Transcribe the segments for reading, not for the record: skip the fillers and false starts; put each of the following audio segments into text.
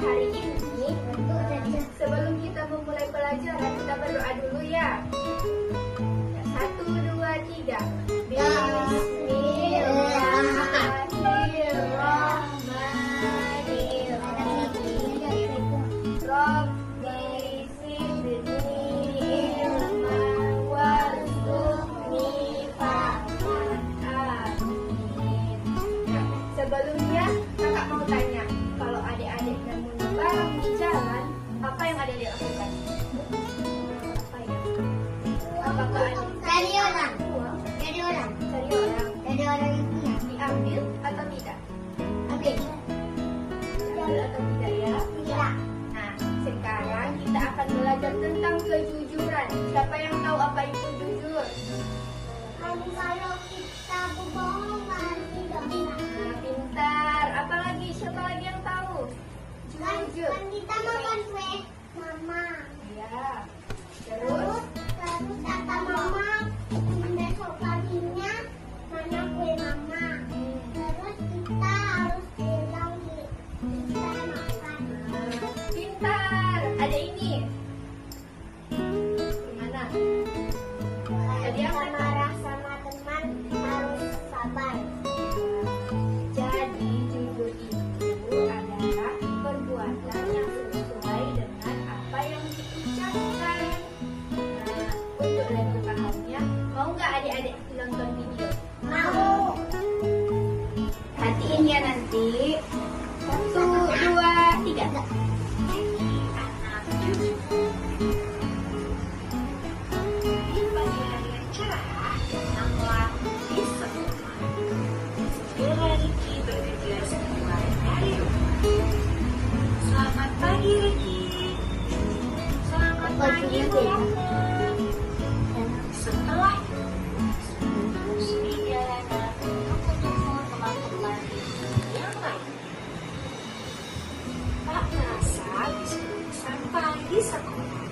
hari ini, sebelum kita memulai pelajaran, kita berdoa dulu ya. 1, 2, 3. Sebelumnya, kakak mau tanya, kalau adik-adik nemu barang di jalan, apa yang adik lakukan? Apa ya? Apakah adik Cari orang. cari orang yang punya. diambil atau tidak? Oke. Diambil atau tidak ya? Tidak. Nah, sekarang kita akan belajar tentang kejujuran. Siapa yang tahu apa itu jujur? Kalau kita berbohong pasti dosa. Nah, pintar. Apalagi? Siapa lagi yang tahu? Kan Jujur. kita makan kue mama. Ya. Terus? Terus kata mama besok paginya mana kue mama. Terus kita harus bilang kita makan. Pintar. Ada ini. Gimana? Tadi Kita apa? marah sama teman harus sabar. Jadi jujur itu adalah perbuatan yang sesuai dengan apa yang diucapkan. Nah, untuk lebih pahamnya, mau nggak adik-adik nonton video? Mau. Perhatiin ya nanti. 1, 2, 3. Di pagi hari yang cerah, tenanglah di sekolah. Segera Riki bergegas keluar dari rumah. Selamat pagi Riki. Selamat pagi Mama. Setelah itu, terus di jalanan untuk ketemu teman-teman yang lain. Tak terasa disuruh sampai di sekolah.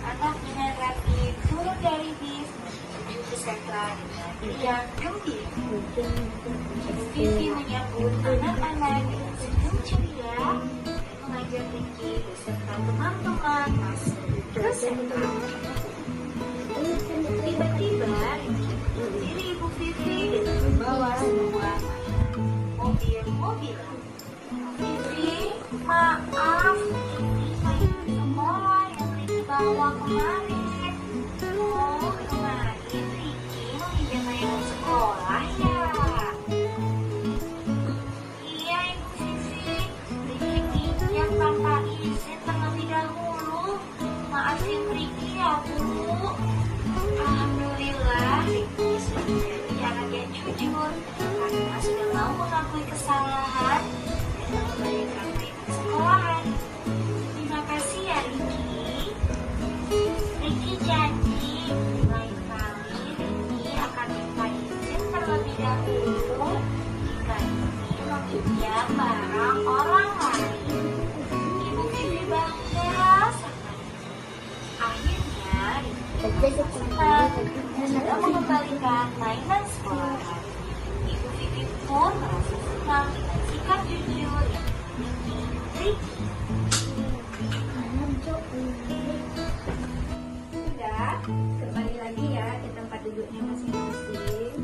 Anak dengan rapi turun dari bis menuju ke sekolah dengan riang gembira. Ibu Vivi menyambut anak-anak dengan senyum ceria dan mengajak Riki beserta teman-teman masuk ke sekolah. Tiba-tiba Riki menghampiri Ibu Vivi dengan membawa sebuah mobil-mobilan. Vivi, maaf, ini saya sekolah yang Riki bawa kemarin. Oh, kemarin Riki meminjam mainan sekolah ya? Iya, Ibu Vivi. Riki pinjam tanpa izin terlebih dahulu. Maafin Riki ya, Bu. Alhamdulillah, Riki sudah menjadi anak yang jujur karena sudah mau mengakui kesalahan dan mengembalikan mainan sekolahan. Terima kasih ya, Riki. Riki janji lain kali Riki akan minta izin terlebih dahulu jika ingin meminjam barang orang lain. Ibu Vivi bangga sama Riki. Akhirnya Riki senang dan sudah mengembalikan mainan sekolah. Ibu Vivi pun merasa senang dengan sikap jujur yang dimiliki Riki. Sudah, kembali lagi ya ke tempat duduknya masing-masing.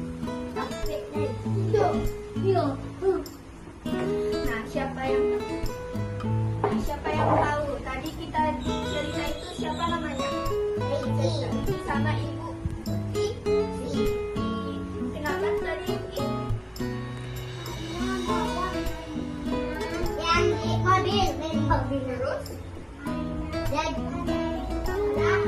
Nah, siapa yang tahu? Tadi kita cerita itu siapa namanya? Riki sama Ibu Vivi. Kenapa tadi Riki? Yang di mobil Terus? dan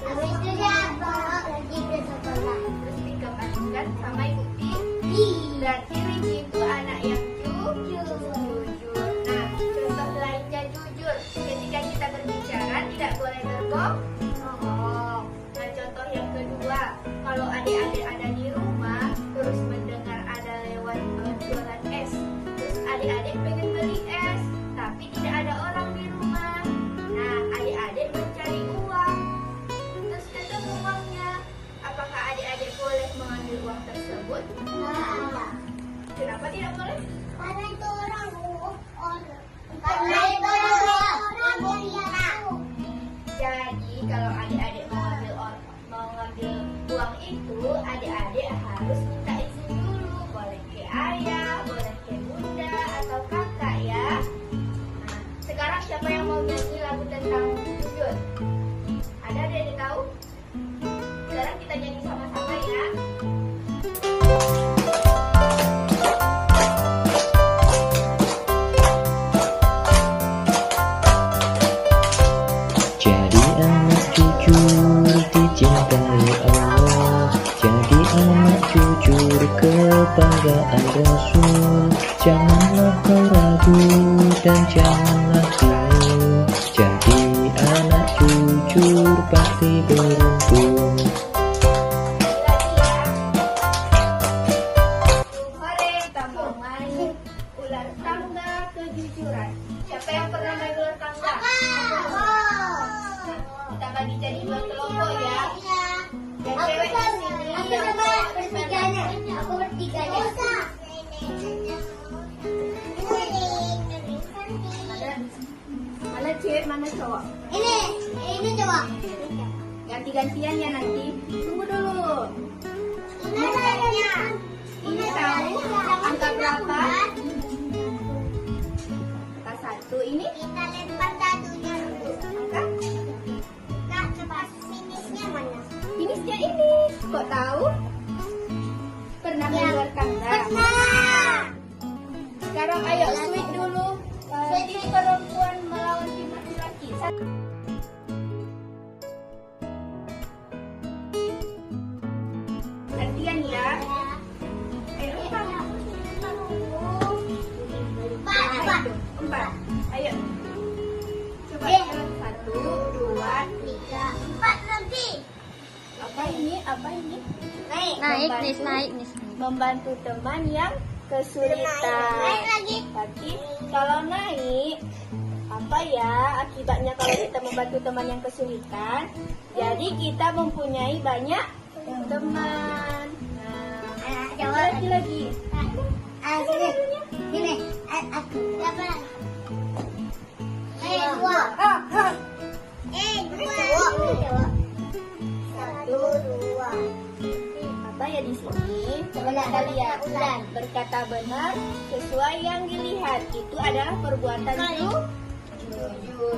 habis itu dia bawa lagi ke sekolah. Terus dikembalikan sama Ibu Vivi. Berarti Riki itu anak yang jujur. Nah, contoh lainnya jujur. Ketika kita berbicara tidak boleh berbohong. Nah, contoh yang kedua, kalau adik-adik ada di rumah, terus mendengar ada lewat jualan es, terus adik-adik pengen beli es, tapi tidak ada orang di rumah. Nah, adik-adik mencari uang, terus ketemu uangnya. Apakah adik-adik boleh mengambil uang tersebut? Nah, Kenapa tidak kebanggaan Rasul. Janganlah kau ragu dan janganlah bingung, jadi anak jujur pasti beruntung. Hore, tambah main ular tangga kejujuran. Siapa yang pernah main ular tangga? Kita bagi jadi 2 kelompok ya. Yang cewek di sini, yang cowok bertiganya. Aku bertiganya. Mana cewek, mana cowok? Ini coba. Ganti-gantian ya nanti. Tunggu dulu. Ini tahu angka berapa? Angka 1 ini Kita lempar satunya dulu. angka Nah, cepat finishnya mana? finishnya ini. Kok tahu? Pernah main ular tangga? Nah, Sekarang ayo switch dulu. Tim perempuan melawan tim laki-laki. Gantian ya. Ayo empat. 4. Ayo. Coba jalan 1, 2, 3. 4 nanti. Apa ini? Apa ini? Naik Membantu- Membantu teman yang kesulitan. Naik lagi. Tapi kalau naik, apa ya akibatnya kalau kita membantu teman yang kesulitan? Jadi kita mempunyai banyak teman. Nah, coba lagi. Sini. Sini. Aku. Siapa? Dua. Dua. 1, 2. Apa ya di sini? Coba kita lihat. Berkata benar sesuai yang dilihat. Itu adalah perbuatan jujur.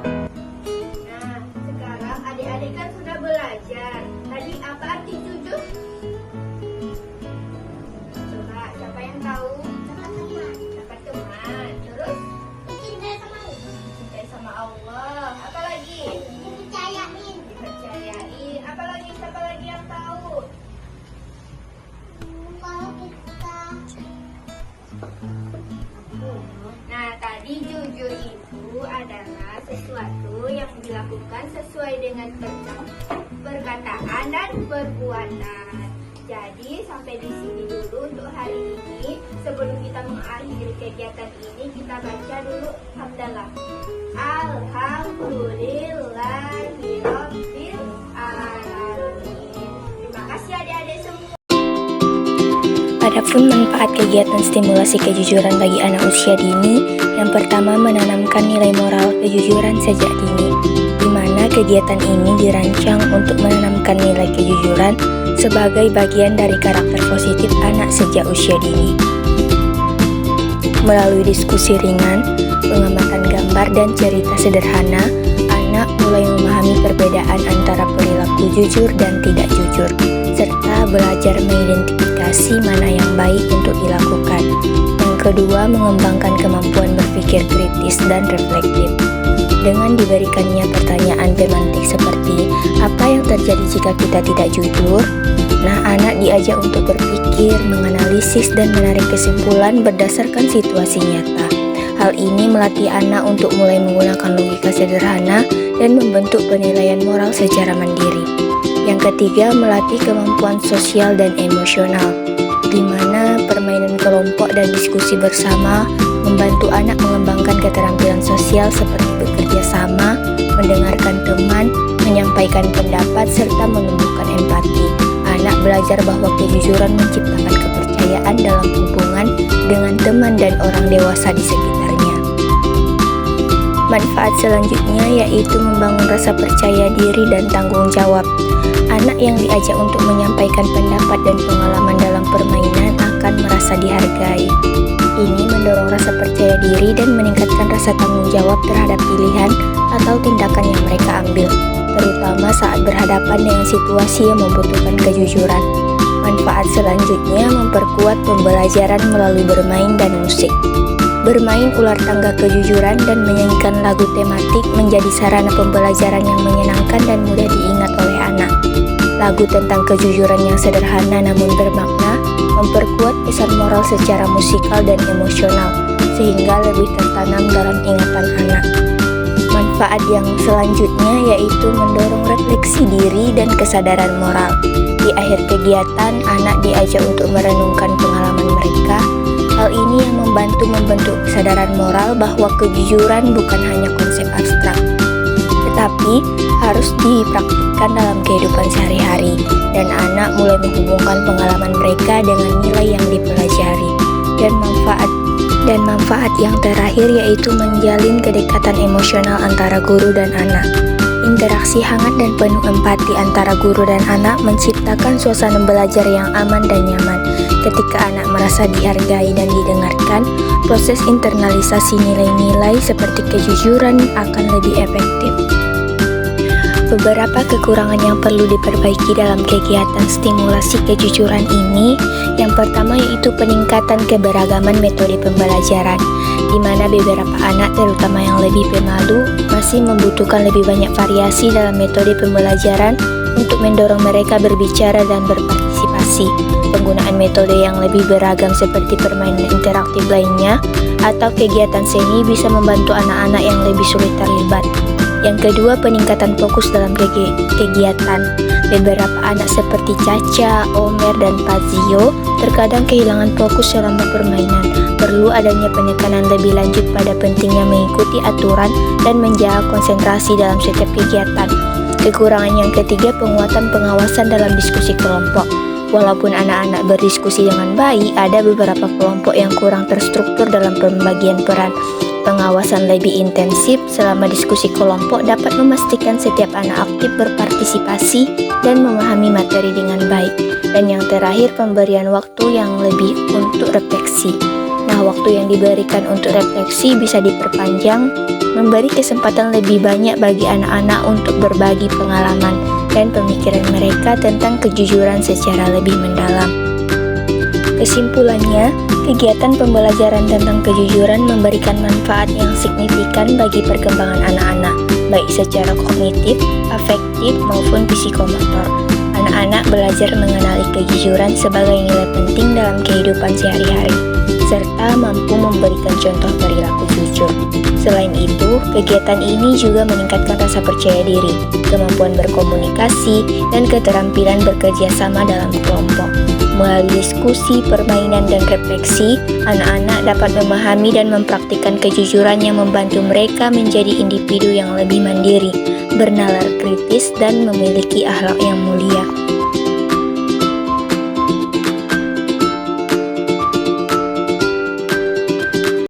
Nah, sekarang adik-adik kan sudah belajar. Tadi apa arti jujur? Coba, siapa yang tahu? Dapat teman. Terus, cintai sama Allah. Apa lagi? Dipercayai. Apa lagi? Siapa lagi yang tahu? Nah, tadi jujur itu adalah sesuatu yang dilakukan sesuai dengan perkataan dan perbuatan. Jadi sampai di sini dulu untuk hari ini. Sebelum kita mengakhiri kegiatan ini, kita baca dulu hamdalah. Alhamdulillahirabbil alamin. Terima kasih adik-adik semua. Adapun manfaat kegiatan stimulasi kejujuran bagi anak usia dini, yang pertama menanamkan nilai moral kejujuran sejak dini, di mana kegiatan ini dirancang untuk menanamkan nilai kejujuran sebagai bagian dari karakter positif anak sejak usia dini. Melalui diskusi ringan, pengamatan gambar dan cerita sederhana, anak mulai memahami perbedaan antara perilaku jujur dan tidak jujur, serta belajar mengidentifikasi mana yang baik untuk dilakukan. Yang kedua, mengembangkan kemampuan berpikir kritis dan reflektif. Dengan diberikannya pertanyaan pemantik seperti, apa yang terjadi jika kita tidak jujur? Nah, anak diajak untuk berpikir, menganalisis, dan menarik kesimpulan berdasarkan situasi nyata. Hal ini melatih anak untuk mulai menggunakan logika sederhana dan membentuk penilaian moral secara mandiri. Yang ketiga, melatih kemampuan sosial dan emosional, di mana permainan kelompok dan diskusi bersama membantu anak mengembangkan keterampilan sosial seperti bekerja sama, mendengarkan teman, menyampaikan pendapat, serta menumbuhkan empati. Anak belajar bahwa kejujuran menciptakan kepercayaan dalam hubungan dengan teman dan orang dewasa di sekitarnya. Manfaat selanjutnya yaitu membangun rasa percaya diri dan tanggung jawab. Anak yang diajak untuk menyampaikan pendapat dan pengalaman dalam permainan akan merasa dihargai. Ini mendorong rasa percaya diri dan meningkatkan rasa tanggung jawab terhadap pilihan atau tindakan yang mereka ambil. terutama saat berhadapan dengan situasi yang membutuhkan kejujuran. Manfaat selanjutnya memperkuat pembelajaran melalui bermain dan musik. Bermain ular tangga kejujuran dan menyanyikan lagu tematik menjadi sarana pembelajaran yang menyenangkan dan mudah diingat oleh anak. Lagu tentang kejujuran yang sederhana namun bermakna memperkuat pesan moral secara musikal dan emosional, sehingga lebih tertanam dalam ingatan anak. Manfaat yang selanjutnya yaitu mendorong refleksi diri dan kesadaran moral. Di akhir kegiatan, anak diajak untuk merenungkan pengalaman mereka. Hal ini yang membentuk kesadaran moral bahwa kejujuran bukan hanya konsep abstrak, tetapi harus dipraktikkan dalam kehidupan sehari-hari, dan anak mulai menghubungkan pengalaman mereka dengan nilai yang dipelajari. Dan manfaat yang terakhir yaitu menjalin kedekatan emosional antara guru dan anak. Interaksi hangat dan penuh empati antara guru dan anak menciptakan suasana belajar yang aman dan nyaman. Ketika anak merasa dihargai dan didengarkan, proses internalisasi nilai-nilai seperti kejujuran akan lebih efektif. Beberapa kekurangan yang perlu diperbaiki dalam kegiatan stimulasi kejujuran ini, yang pertama yaitu peningkatan keberagaman metode pembelajaran, di mana beberapa anak, terutama yang lebih pemalu, masih membutuhkan lebih banyak variasi dalam metode pembelajaran untuk mendorong mereka berbicara dan berpartisipasi. Penggunaan metode yang lebih beragam seperti permainan interaktif lainnya atau kegiatan seni bisa membantu anak-anak yang lebih sulit terlibat. Yang kedua, peningkatan fokus dalam kegiatan. Beberapa anak seperti Caca, Omer, dan Pazio terkadang kehilangan fokus selama permainan. Perlu adanya penekanan lebih lanjut pada pentingnya mengikuti aturan dan menjaga konsentrasi dalam setiap kegiatan. Kekurangan yang ketiga, penguatan pengawasan dalam diskusi kelompok. Walaupun anak-anak berdiskusi dengan baik, ada beberapa kelompok yang kurang terstruktur dalam pembagian peran. Pengawasan lebih intensif selama diskusi kelompok dapat memastikan setiap anak aktif berpartisipasi dan memahami materi dengan baik. Dan yang terakhir, pemberian waktu yang lebih untuk refleksi. Nah, waktu yang diberikan untuk refleksi bisa diperpanjang, memberi kesempatan lebih banyak bagi anak-anak untuk berbagi pengalaman dan pemikiran mereka tentang kejujuran secara lebih mendalam. Kesimpulannya, kegiatan pembelajaran tentang kejujuran memberikan manfaat yang signifikan bagi perkembangan anak-anak, baik secara kognitif, afektif, maupun psikomotor. Anak-anak belajar mengenali kejujuran sebagai nilai penting dalam kehidupan sehari-hari, serta mampu memberikan contoh perilaku jujur. Selain itu, kegiatan ini juga meningkatkan rasa percaya diri, kemampuan berkomunikasi, dan keterampilan bekerja sama dalam kelompok. Melalui diskusi, permainan, dan refleksi, anak-anak dapat memahami dan mempraktikkan kejujuran yang membantu mereka menjadi individu yang lebih mandiri, bernalar kritis, dan memiliki akhlak yang mulia.